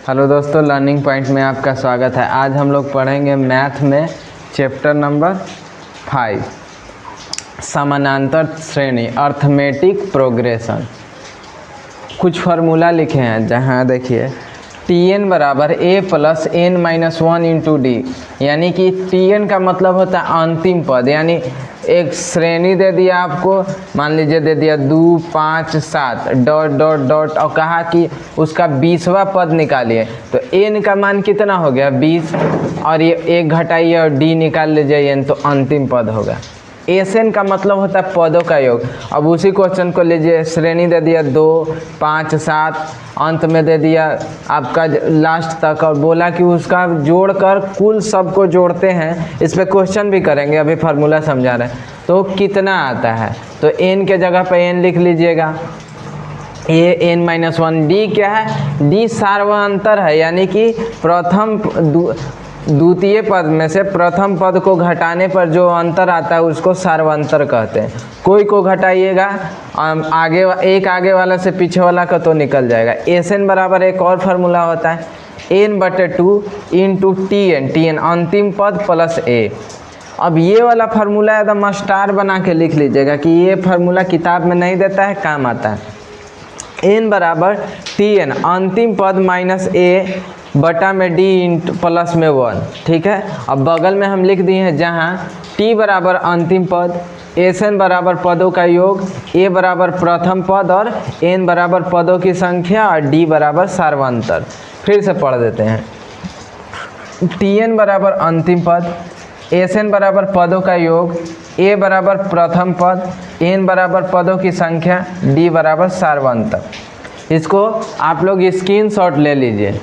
Hello दोस्तों, learning point में आपका स्वागत है। आज हम लोग पढ़ेंगे मैथ में चैप्टर नंबर 5 समानांतर श्रेणी अर्थमेटिक प्रोग्रेशन। कुछ फार्मूला लिखे हैं, जहाँ देखिए Tn बराबर a plus n minus 1 into D, यानी कि Tn का मतलब होता है अंतिम पद। यानी एक श्रेणी दे दिया आपको, मान लीजिए दे दिया 2 5 7 डॉट डॉट डॉट और कहा कि उसका 20वां पद निकालिए, तो n का मान कितना हो गया 20, और ये एक घटाइए और d निकाल लीजिए n, तो अंतिम पद होगा। एसएन का मतलब होता है पदों का योग। अब उसी क्वेश्चन को लीजिए, श्रेणी दे दिया 2 5 7, अंत में दे दिया आपका लास्ट तक, और बोला कि उसका जोड़कर कुल सबको जोड़ते हैं। इस पे क्वेश्चन भी करेंगे, अभी फार्मूला समझा रहे हैं। तो कितना आता है, तो n के जगह पे n लिख लीजिएगा, ए n माइनस 1। डी क्या है, डी सार्वंतर है, यानी कि प्रथम द्वितीय पद में से प्रथम पद को घटाने पर जो अंतर आता है उसको सार्वंतर कहते हैं। कोई को घटाइएगा, आगे एक आगे वाला से पीछे वाला का तो निकल जाएगा। एस एन बराबर एक और फार्मूला होता है n/2 इंटू टी एन अंतिम पद प्लस ए। अब ये वाला फार्मूला एकदम स्टार बना के लिख लीजिएगा कि ये फार्मूला किताब में नहीं देता है, काम आता है। n बराबर टी एन अंतिम पद माइनस ए बटा में डी इंट प्लस में 1, ठीक है। अब बगल में हम लिख दिए हैं, जहाँ टी बराबर अंतिम पद, एस एन बराबर पदों का योग, ए बराबर प्रथम पद और एन बराबर पदों की संख्या और डी बराबर सार्वंतर। फिर से पढ़ देते हैं। टी एन बराबर अंतिम पद, एस एन बराबर पदों का योग, ए बराबर प्रथम पद, एन बराबर पदों की संख्या, डी बराबर सार्वंतर। इसको आप लोग स्क्रीनशॉट ले लीजिए।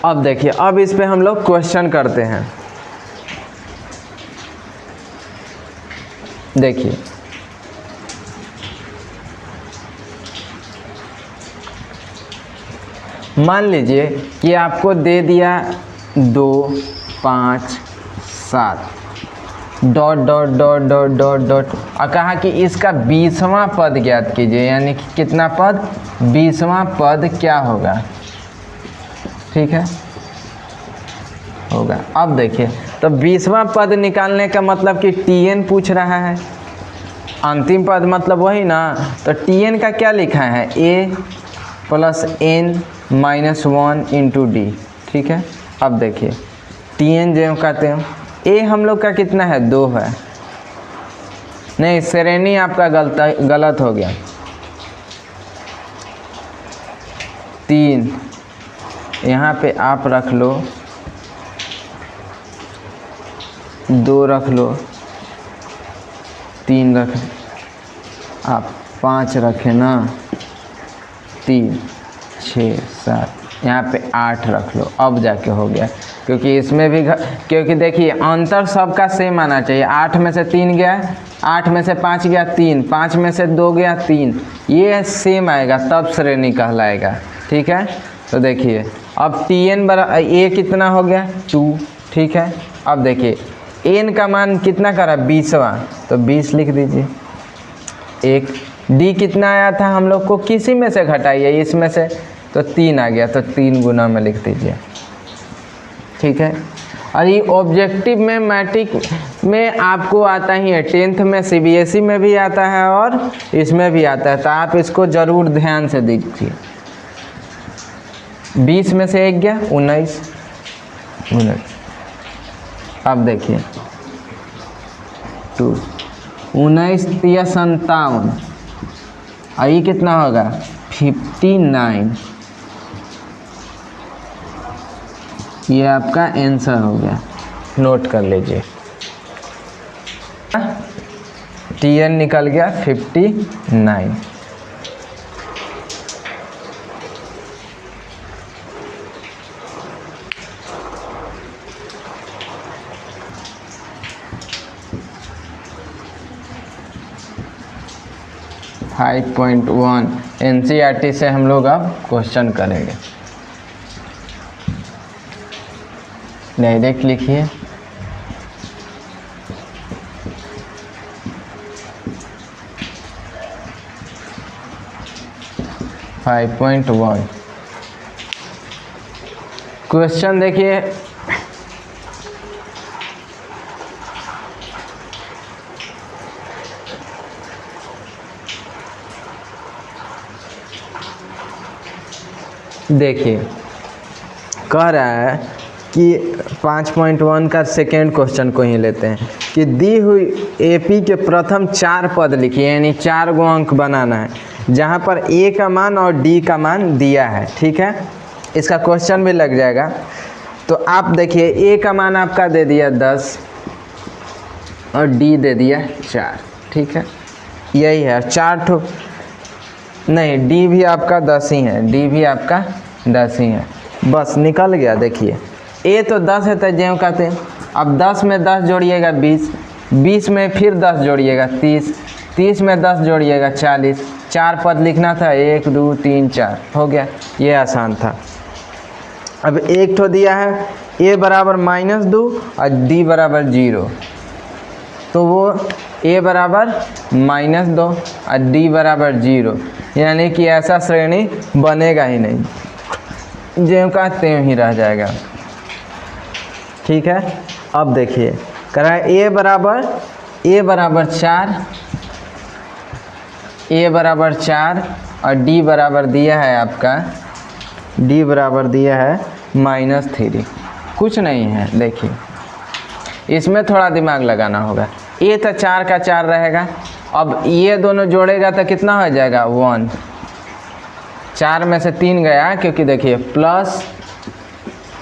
अब देखिए, अब इस पे हम लोग क्वेश्चन करते हैं। देखिए मान लीजिए कि आपको दे दिया 2 5 7 dot dot dot dot dot dot और कहा कि इसका 20वां पद ज्ञात कीजिए, यानी कि कितना पद, 20वां पद क्या होगा, ठीक है, होगा। अब देखिए, तो 20वां पद निकालने का मतलब कि Tn पूछ रहा है, अंतिम पद मतलब वही ना। तो Tn का क्या लिखा है, a plus n minus 1 into D, ठीक है। अब देखिए Tn जो कहते हैं, a हम लोग का कितना है, 2 है। नहीं, श्रेणी आपका गलत हो गया, 3 यहाँ पे आप रख लो, 2 रख लो, 3 रख, आप 5 रखें ना, 3 6 7, यहाँ पे 8 रख लो। अब जाके हो गया, क्योंकि इसमें भी क्योंकि देखिए अंतर सबका सेम आना चाहिए। 8 में से 3 गया, 8 में से 5 गया 3, 5 में से 2 गया 3, ये सेम आएगा तब श्रेणी कहलाएगा, ठीक है। तो देखिए अब Tn बराबर ए कितना हो गया 2, ठीक है। अब देखिए n का मान कितना करा 20वां, तो 20 लिख दीजिए। एक d कितना आया था हम लोग को, किसी में से घटाइए, इसमें से, तो 3 आ गया, तो 3 गुना में लिख दीजिए, ठीक है। और ये ऑब्जेक्टिव में मैट्रिक में आपको आता ही है, 10th में CBSE में भी आता है और इसमें भी आता है, तो आप इसको ज़रूर ध्यान से देखिए। 20 में से 1 गया 19। अब देखिए 2 19 या 57, और ये कितना होगा 59। ये आपका आंसर हो गया, नोट कर लीजिए। Tn निकल गया 59। (5.1) NCERT से हम लोग अब क्वेश्चन करेंगे। डायरेक्ट लिखिए, 5.1 क्वेश्चन देखिए, कह रहा है कि 5.1 का सेकेंड क्वेश्चन को ही लेते हैं कि दी हुई एपी के प्रथम 4 पद लिखिए, यानी 4 गो अंक बनाना है जहां पर ए का मान और डी का मान दिया है। ठीक है, इसका क्वेश्चन भी लग जाएगा। तो आप देखिए ए का मान आपका दे दिया 10 और डी दे दिया 4। ठीक है, यही है 4 ठो, नहीं डी भी आपका 10 ही है, डी भी आपका 10 ही है, बस निकल गया। देखिए ए तो 10 है तो ज्यों कहते हैं, अब 10 में 10 जोड़िएगा 20, 20 में फिर 10 जोड़िएगा 30, 30 में 10 जोड़िएगा 40, 4 पद लिखना था, 1 2 3 4 हो गया, ये आसान था। अब एक ठो दिया है ए बराबर -2 और डी बराबर 0, तो वो ए बराबर -2 और डी बराबर 0, यानी कि ऐसा श्रेणी बनेगा ही नहीं, ज्यों का त्यों ही रह जाएगा। ठीक है, अब देखिए कह रहा है ए बराबर 4, ए बराबर 4 और डी बराबर दिया है आपका, डी बराबर दिया है -3, कुछ नहीं है। देखिए इसमें थोड़ा दिमाग लगाना होगा। ए तो 4 का 4 रहेगा, अब ये दोनों जोड़ेगा तो कितना हो जाएगा 1, 4 में से 3 गया, क्योंकि देखिए प्लस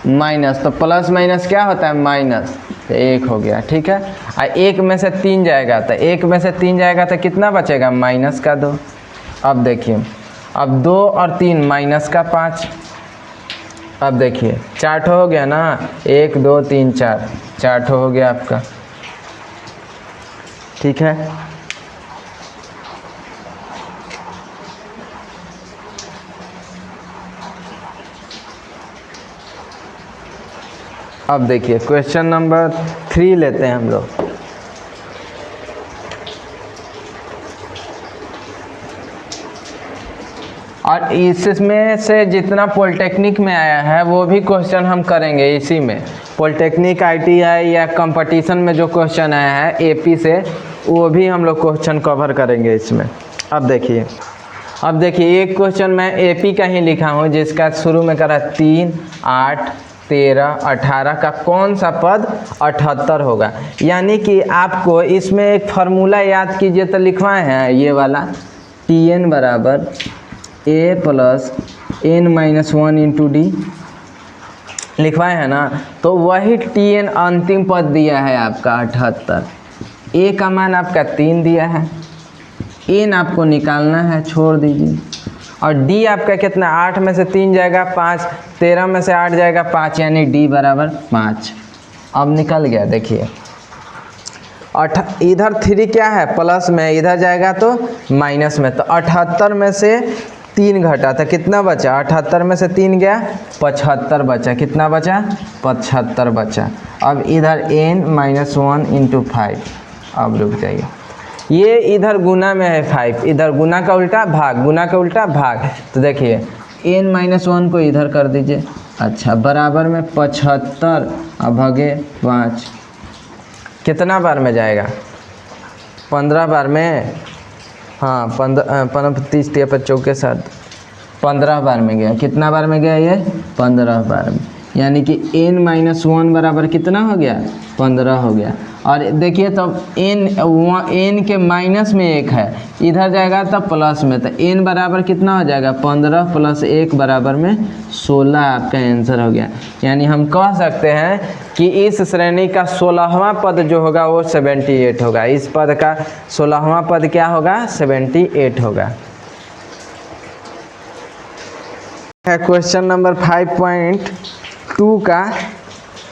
माइनस, तो प्लस माइनस क्या होता है माइनस, तो 1 हो गया। ठीक है, और 1 में से 3 जाएगा, तो 1 में से 3 जाएगा तो कितना बचेगा -2। अब देखिए, अब 2 और 3 -5, अब देखिए 4 ठो हो गया ना, 1 2 3 4, 4 ठो हो गया आपका। ठीक है, अब देखिए क्वेश्चन नंबर 3 लेते हैं हम लोग। और इसमें से जितना पॉलिटेक्निक में आया है वो भी क्वेश्चन हम करेंगे इसी में। पॉलिटेक्निक ITI या कंपटीशन में जो क्वेश्चन आया है AP से, वो भी हम लोग क्वेश्चन कवर करेंगे इसमें। अब देखिए एक क्वेश्चन मैं AP का ही लिखा हूँ, जिसका शुरू में करा 3 8 13 18 का कौन सा पद 78 होगा। यानी कि आपको इसमें एक फार्मूला याद कीजिए, तो लिखवाए हैं ये वाला, Tn बराबर A plus n-1 into D लिखवाए हैं ना, तो वही Tn अंतिम पद दिया है आपका 78। A का मान आपका 3 दिया है, n आपको निकालना है, छोड़ दीजिए। और D आपका कितना, 8 में से 3 जाएगा 5, 13 में से 8 जाएगा 5, यानी D बराबर 5। अब निकल गया। देखिए इधर 3 क्या है प्लस में, इधर जाएगा तो माइनस में, तो 78 में से 3 घटा तो कितना बचा, 78 में से 3 गया 75 बचा, कितना बचा 75 बचा। अब इधर n-1 इंटू 5, अब रुक जाइए, ये इधर गुना में है 5, इधर गुना का उल्टा भाग, गुना का उल्टा भाग, तो देखिए n-1 को इधर कर दीजिए। अच्छा, बराबर में 75 अब भागे 5, कितना बार में जाएगा 15 बार में, हाँ 15 30 54 7 15 बार में गया। कितना बार में गया ये 15 बार में, यानी कि n-1 बराबर कितना हो गया 15 हो गया। और देखिए तब n के माइनस में 1 है, इधर जाएगा तब प्लस में, तो n बराबर कितना हो जाएगा 15 प्लस 1 बराबर में 16, आपका आंसर हो गया। यानी हम कह सकते हैं कि इस श्रेणी का 16वां पद जो होगा वो 78 होगा। इस पद का 16वां पद क्या होगा 78 होगा। क्वेश्चन नंबर 5.2 का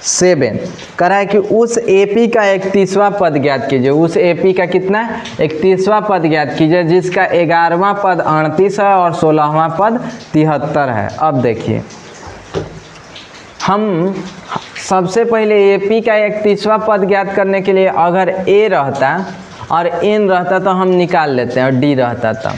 7 कह रहा है कि उस AP का 31वां पद ज्ञात कीजिए। उस AP का कितना 31वां पद ज्ञात कीजिए, जिसका 11वां पद 38 है और 16वां पद 73 है। अब देखिए, हम सबसे पहले AP का 31वां पद ज्ञात करने के लिए अगर A रहता और N रहता तो हम निकाल लेते हैं, और D रहता तब।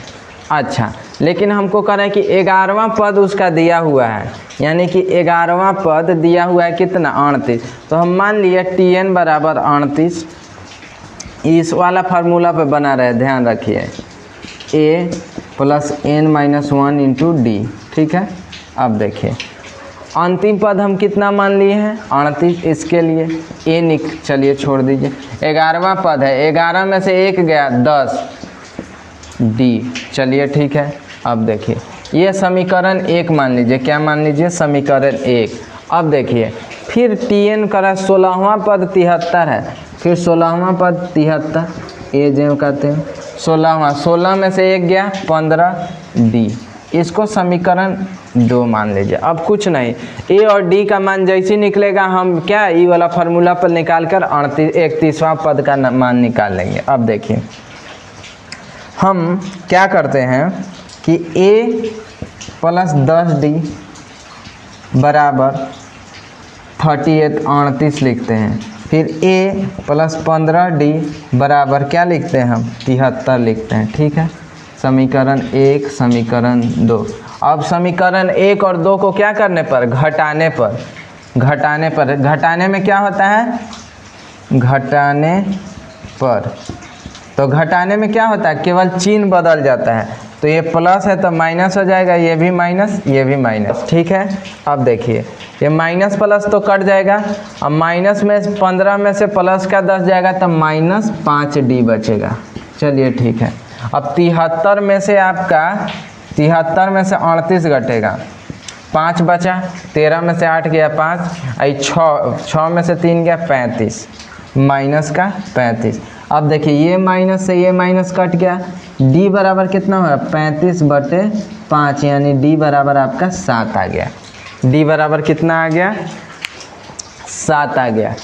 अच्छा, लेकिन हमको कह रहा है कि 11वां पद उसका दिया हुआ है, यानी कि 11वां पद दिया हुआ है कितना 38। तो हम मान लिए Tn बराबर 38, इस वाला फार्मूला पे बना रहे, ध्यान रखिए, a plus n minus 1 into D. ठीक है, अब देखिए अंतिम पद हम कितना मान लिए हैं 38, इसके लिए a चलिए छोड़ दीजिए, 11वां पद है, 11 में से 1 गया 10 डी। चलिए ठीक है, अब देखिए ये समीकरण 1 मान लीजिए, क्या मान लीजिए समीकरण 1। अब देखिए फिर Tn करा 16वां पद 73 है, फिर 16वां पद 73 ए जो कहते हैं 16 में से 1 गया 15 डी, इसको समीकरण 2 मान लीजिए। अब कुछ नहीं, ए और डी का मान जैसे निकलेगा हम क्या ई वाला फार्मूला पर निकाल कर 31वां पद का मान निकाल लेंगे। अब देखिए हम क्या करते हैं कि a प्लस 10d बराबर 38 लिखते हैं, फिर a प्लस 15d बराबर क्या लिखते हैं हम 73 लिखते हैं। ठीक है, समीकरण 1 समीकरण 2। अब समीकरण 1 और 2 को क्या करने पर घटाने में क्या होता है घटाने पर, तो घटाने में क्या होता है केवल चिन्ह बदल जाता है, तो ये प्लस है तो माइनस हो जाएगा, ये भी माइनस ये भी माइनस। ठीक है, अब देखिए ये माइनस प्लस तो कट जाएगा, अब माइनस में 15 में से प्लस का 10 जाएगा तो माइनस 5d बचेगा। चलिए ठीक है, अब 73 में से आपका 73 में से 38 घटेगा, 5 बचा, 13 में से 8 गया 5, आई 6 में से 3 गया 35, माइनस का 35। अब देखिए ये माइनस से ये माइनस कट गया, d बराबर कितना हुआ 35/5, यानी d बराबर आपका 7 आ गया। d बराबर कितना आ गया 7 आ गया।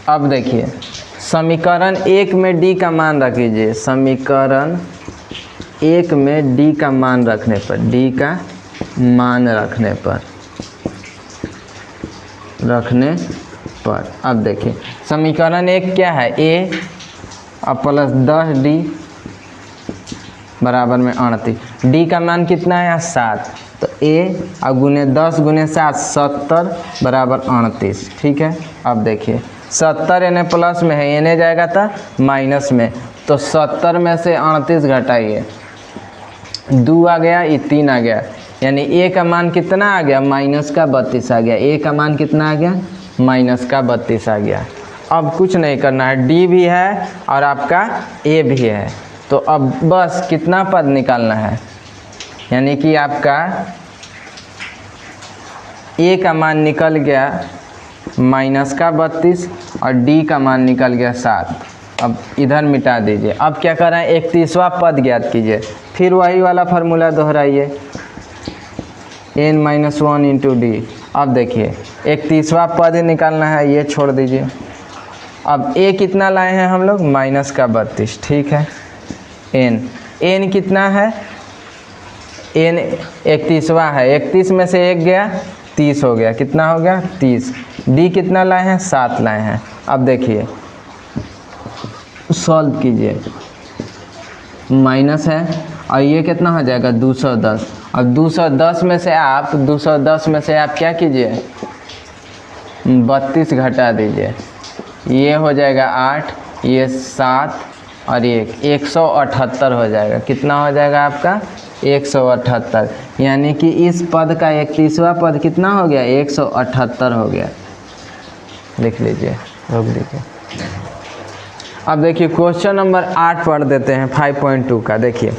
अब देखिए समीकरण 1 में d का मान रख लीजिए, समीकरण 1 में d का मान रखने पर अब देखिए समीकरण 1 क्या है a अब प्लस 10d बराबर में 38, d का मान कितना है 7, तो a और गुने 10 गुने 7 70 बराबर 38। ठीक है, अब देखिए 70 एने प्लस में है, एने जाएगा था माइनस में, तो 70 में से 38 घटाइए, 2 आ गया, ये 3 आ गया, यानी a का मान कितना आ गया माइनस का 32 आ गया। a का मान कितना आ गया माइनस का 32 आ गया। अब कुछ नहीं करना है, d भी है और आपका a भी है, तो अब बस कितना पद निकालना है, यानी कि आपका a का मान निकल गया माइनस का 32 और d का मान निकल गया 7। अब इधर मिटा दीजिए। अब क्या कर रहे हैं 31वां पद ज्ञात कीजिए, फिर वही वाला फार्मूला दोहराइए, n-1 इंटू डी। अब देखिए 31वां पद निकालना है, ये छोड़ दीजिए। अब a कितना लाए हैं हम लोग माइनस का 32। ठीक है, n कितना है n 31वां है, 31 में से 1 गया 30 हो गया, कितना हो गया 30। d कितना लाए हैं 7 लाए हैं। अब देखिए सॉल्व कीजिए, माइनस है और ये कितना हो जाएगा 210। अब 210 में से आप क्या कीजिए 32 घटा दीजिए, ये हो जाएगा 8, ये 7 और ये 178 हो जाएगा। कितना हो जाएगा आपका 178, यानी कि इस पद का 31वां पद कितना हो गया 178 हो गया। लिख लीजिए, रोक दीजिए। अब देखिए क्वेश्चन नंबर 8 पढ़ देते हैं 5.2 का। देखिए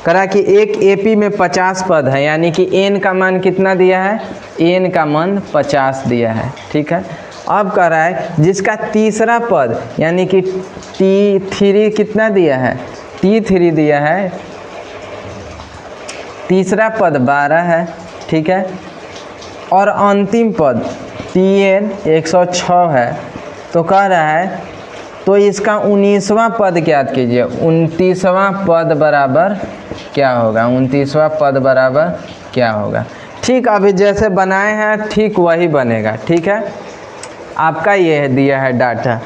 करा कि एक एपी में 50 पद है, यानी कि n का मान कितना दिया है n का मान 50 दिया है। ठीक है, अब कह रहा है जिसका तीसरा पद यानी कि T3 कितना दिया है T3 दिया है, तीसरा पद 12 है। ठीक है, और अंतिम पद Tn 106 है, तो कह रहा है तो इसका 19वां पद ज्ञात कीजिए। 29वां पद बराबर क्या होगा 29वां पद बराबर क्या होगा। ठीक, अभी जैसे बनाए हैं ठीक वही बनेगा। ठीक है, आपका ये दिया है डाटा,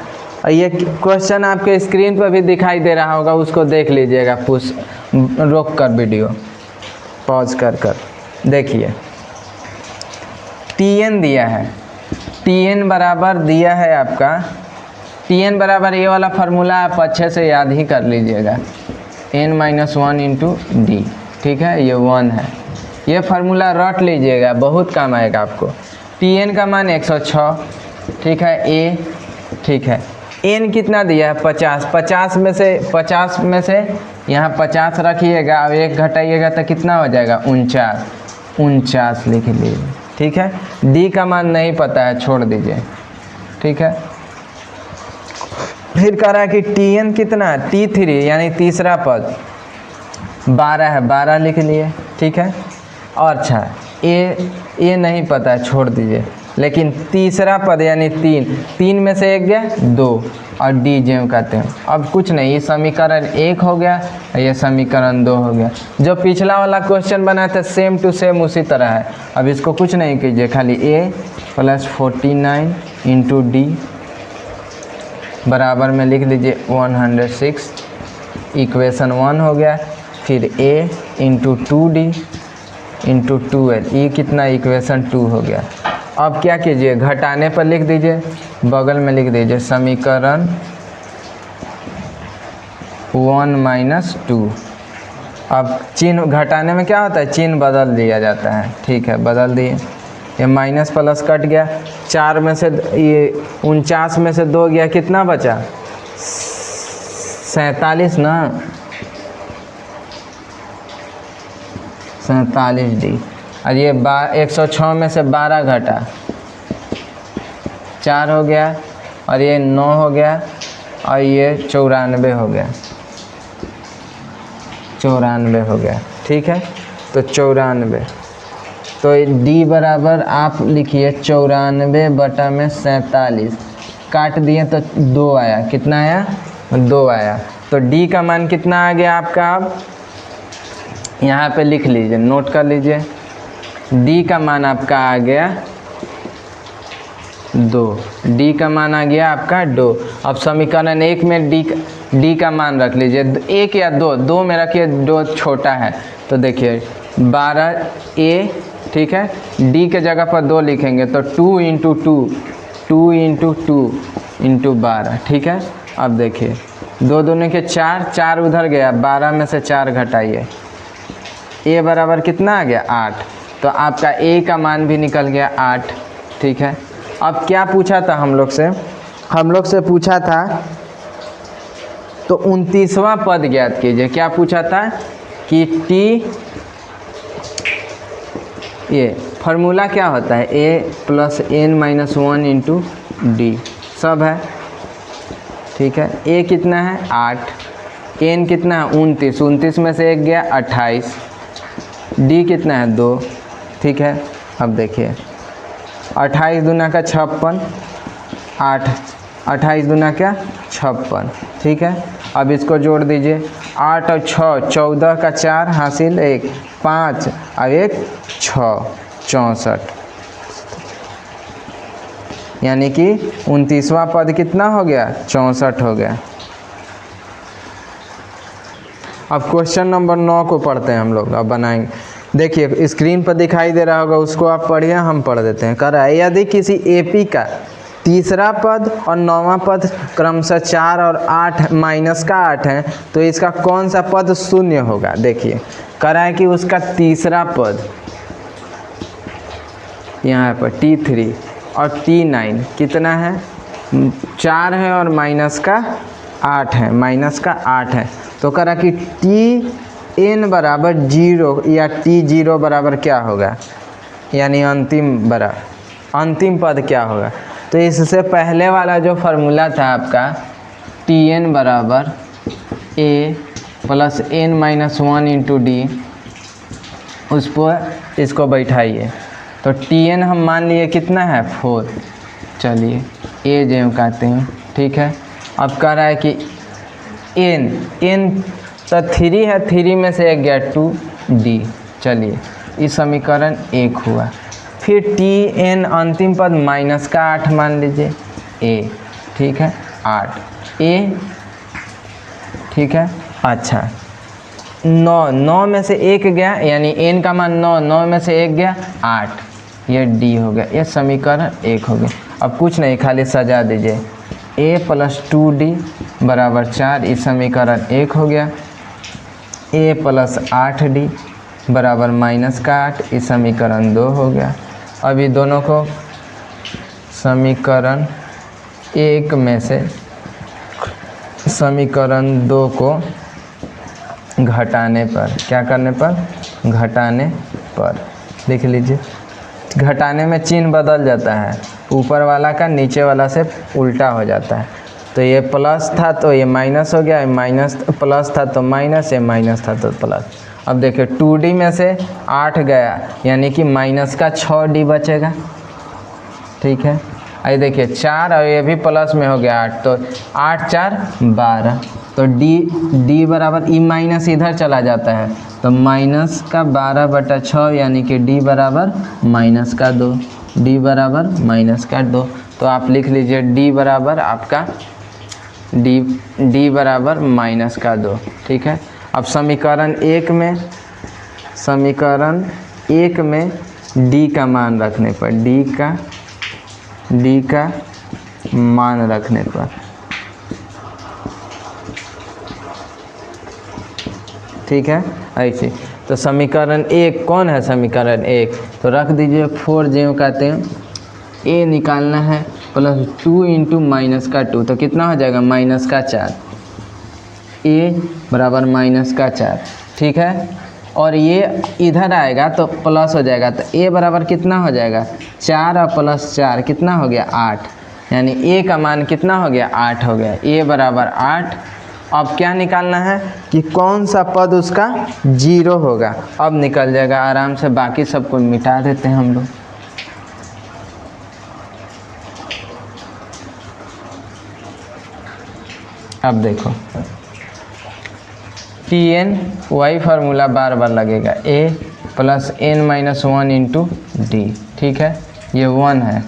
और ये क्वेश्चन आपके स्क्रीन पर भी दिखाई दे रहा होगा, उसको देख लीजिएगा, पुश रोक कर वीडियो पॉज कर देखिए। Tn दिया है, Tn बराबर दिया है आपका, Tn बराबर ये वाला फार्मूला आप अच्छे से याद ही कर लीजिएगा, n-1 इंटू डी, ठीक है, ये 1 है। ये फार्मूला रट लीजिएगा, बहुत काम आएगा आपको। Tn का मान 106, ठीक है, a, ठीक है। n कितना दिया है 50, 50 में से यहाँ 50 रखिएगा, अब 1 घटाइएगा तो कितना हो जाएगा 49 लिख लीजिए, ठीक है। d का मान नहीं पता है, छोड़ दीजिए, ठीक है। फिर कह रहा है कि Tn कितना है, T3 यानी तीसरा पद 12 है, 12 लिख लिए, ठीक है। और अच्छा a नहीं पता है, छोड़ दीजिए, लेकिन तीसरा पद यानी 3 में से 1 गया 2 और डी जेम कहते हैं। अब कुछ नहीं, ये समीकरण 1 हो गया, ये समीकरण 2 हो गया। जो पिछला वाला क्वेश्चन बना था सेम टू सेम उसी तरह है। अब इसको कुछ नहीं कीजिए, खाली a + 49 इंटू डी बराबर में लिख लीजिए 106, इक्वेशन 1 हो गया। फिर a into 2d into 2l, ये कितना इक्वेशन 2 हो गया। अब क्या कीजिए, घटाने पर लिख दीजिए, बगल में लिख दीजिए समीकरण 1 - 2। अब चिन्ह घटाने में क्या होता है, चिन्ह बदल दिया जाता है, ठीक है, बदल दिए। ये माइनस प्लस कट गया, 4 में से ये 49 में से 2 गया, कितना बचा 47 ना, 47 डी। और ये 106 में से 12 घटा 4 हो गया, और ये 9 हो गया, और ये 94 हो गया, 94 हो गया, ठीक है। तो 94, तो डी बराबर आप लिखिए 94/47, काट दिए तो 2 आया, कितना आया 2 आया। तो डी का मान कितना आ गया आपका, अब यहाँ पे लिख लीजिए, नोट कर लीजिए, डी का मान आपका आ गया 2, डी का मान आ गया आपका 2। अब समीकरण 1 में डी का मान रख लीजिए, 1 या 2 में रखिए, 2 छोटा है, तो देखिए 12a, ठीक है, डी के जगह पर 2 लिखेंगे तो 2 इंटू 2 इंटू 2 इंटू 12, ठीक है। अब देखिए 2 दूनी के 4 उधर गया, 12 में से 4 घटाइए, a बराबर कितना आ गया 8, तो आपका a का मान भी निकल गया 8, ठीक है। अब क्या पूछा था हम लोग से पूछा था, तो 29वां पद ज्ञात कीजिए। क्या पूछा था कि ये फार्मूला क्या होता है, a + n-1 इंटू डी, सब है, ठीक है। a कितना है 8, n कितना है 29 में से 1 गया 28, d कितना है 2, ठीक है। अब देखिए 28 दूना का 56, 28 दूना क्या 56, ठीक है। अब इसको जोड़ दीजिए, 8 और 6 14 का 4 हासिल 1 5 और 1 6 64, यानी कि 29वां पद कितना हो गया 64 हो गया। अब क्वेश्चन नंबर 9 को पढ़ते हैं हम लोग, अब बनाएंगे। देखिए स्क्रीन पर दिखाई दे रहा होगा, उसको आप पढ़िए, हम पढ़ देते हैं। कह रहा है यदि किसी एपी का तीसरा पद और 9वां पद क्रमशः 4 और 8 माइनस का 8 है, तो इसका कौन सा पद शून्य होगा। देखिए कह रहा है कि उसका तीसरा पद यहाँ पर T3 और T9 कितना है 4 है और माइनस का 8 है, तो कह रहा कि Tn बराबर 0 या T0 बराबर क्या होगा, यानी अंतिम पद क्या होगा। तो इससे पहले वाला जो फार्मूला था आपका Tn बराबर a + n-1 इंटू डी, उस पर इसको बैठाइए, तो Tn हम मान लिए कितना है 4, चलिए a जेम कहते हैं, ठीक है। अब कह रहा है कि n तो 3 है, 3 में से 1 गया 2d, चलिए इस समीकरण 1 हुआ। फिर Tn अंतिम पद माइनस का 8 मान लीजिए a, ठीक है। 8 ए, ठीक है। अच्छा 9 में से 1 गया, यानी n का मान 9 में से 1 गया 8, ये d हो गया, ये समीकरण 1 हो गया। अब कुछ नहीं, खाली सजा दीजिए, a + 2d बराबर 4, इस समीकरण 1 हो गया। a + 8d बराबर -8, इस समीकरण 2 हो गया। अभी दोनों को समीकरण 1 में से समीकरण 2 को घटाने पर, क्या करने पर, घटाने पर, लिख लीजिए। घटाने में चिन्ह बदल जाता है, ऊपर वाला का नीचे वाला से उल्टा हो जाता है। तो ये प्लस था तो ये माइनस हो गया, ये माइनस प्लस था तो माइनस, ये माइनस था तो प्लस। अब देखिए 2d में से 8 गया, यानी कि माइनस का 6d बचेगा, ठीक है। ये देखिए 4 और ये भी प्लस में हो गया 8, तो 8 4 12, तो d बराबर ई माइनस इधर चला जाता है, तो माइनस का 12/6, यानी कि d बराबर -2, d बराबर -2। तो आप लिख लीजिए d बराबर आपका d बराबर -2, ठीक है। अब समीकरण 1 में d का मान रखने पर, d का मान रखने पर, ठीक है। ऐसे तो समीकरण 1 कौन है, समीकरण 1 तो रख दीजिए 4 जो कहते हैं, a निकालना है +2 × -2, तो कितना हो जाएगा -4, a बराबर -4, ठीक है। और ये इधर आएगा तो प्लस हो जाएगा, तो a बराबर कितना हो जाएगा 4 और +4 कितना हो गया 8, यानी a का मान कितना हो गया 8 हो गया, a बराबर 8। अब क्या निकालना है कि कौन सा पद उसका 0 होगा, अब निकल जाएगा आराम से। बाकी सबको मिटा देते हैं हम लोग। अब देखो Tn वही फार्मूला बार बार लगेगा, a + n - 1 × d, ठीक है, ये 1 है।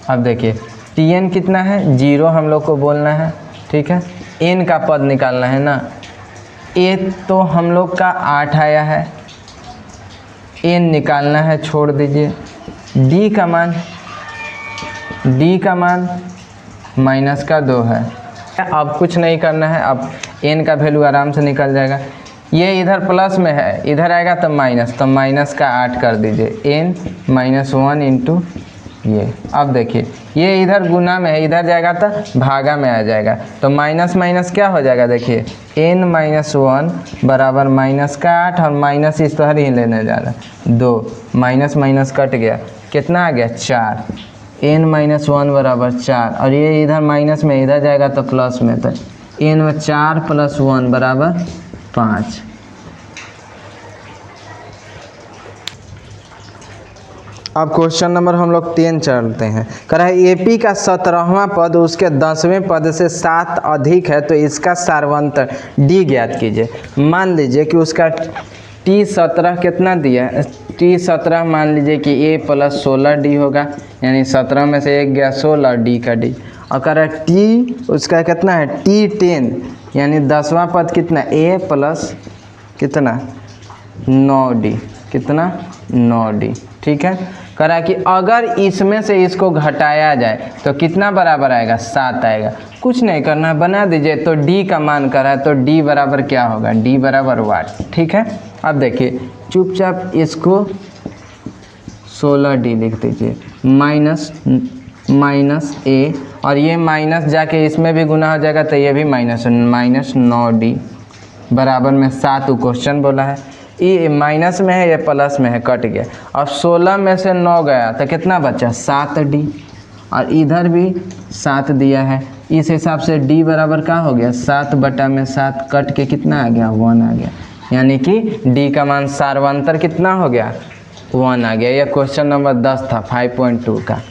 अब देखिए Tn कितना है 0, हम लोग को बोलना है, ठीक है। n का पद निकालना है ना, a तो हम लोग का 8 आया है, n निकालना है, छोड़ दीजिए। d का मान -2 है। अब कुछ नहीं करना है, अब n का वैल्यू आराम से निकल जाएगा। ये इधर प्लस में है, इधर आएगा तो माइनस, तो माइनस का 8 कर दीजिए, n - 1 × ये। अब देखिए ये इधर गुना में है, इधर जाएगा तो भागा में आ जाएगा, तो माइनस माइनस क्या हो जाएगा, देखिए n - 1 बराबर -8, और माइनस इस तरह ही लेने जा रहा है 2, माइनस माइनस कट गया, कितना आ गया 4, n - 1 बराबर 4, और ये इधर माइनस में, इधर जाएगा तो प्लस में, तो n में 4 + 1 बराबर 5। अब क्वेश्चन नंबर हम लोग 10 चलते हैं। कह रहा है एपी का 17वां पद उसके 10वें पद से 7 अधिक है तो इसका सार्वंतर डी ज्ञात कीजिए। मान लीजिए कि उसका T17 कितना दिया है, T17 मान लीजिए कि a + 16d होगा, यानी 17 में से 1 गया 16, d का d। और कह रहा है T उसका कितना है T10, यानी 10वां पद कितना a + कितना 9d, कितना 9d, ठीक है। कह रहा है कि अगर इसमें से इसको घटाया जाए तो कितना बराबर आएगा 7 आएगा। कुछ नहीं करना है, बना दीजिए। तो d का मान कर रहा है तो d बराबर क्या होगा, d बराबर वाट, ठीक है। अब देखिए चुपचाप इसको 16d लिख दीजिए, माइनस a, और ये माइनस जाके इसमें भी गुना हो जाएगा तो ये भी -9d बराबर में 7 क्वेश्चन बोला है। ये माइनस में है, ये प्लस में है, कट गया। अब 16 में से 9 गया तो कितना बचा 7d, और इधर भी 7 दिया है, इस हिसाब से d बराबर क्या हो गया 7/7, कट के कितना आ गया 1 आ गया, यानी कि d का मान सार्वंतर कितना हो गया 1 आ गया। यह क्वेश्चन नंबर 10 था 5.2 का।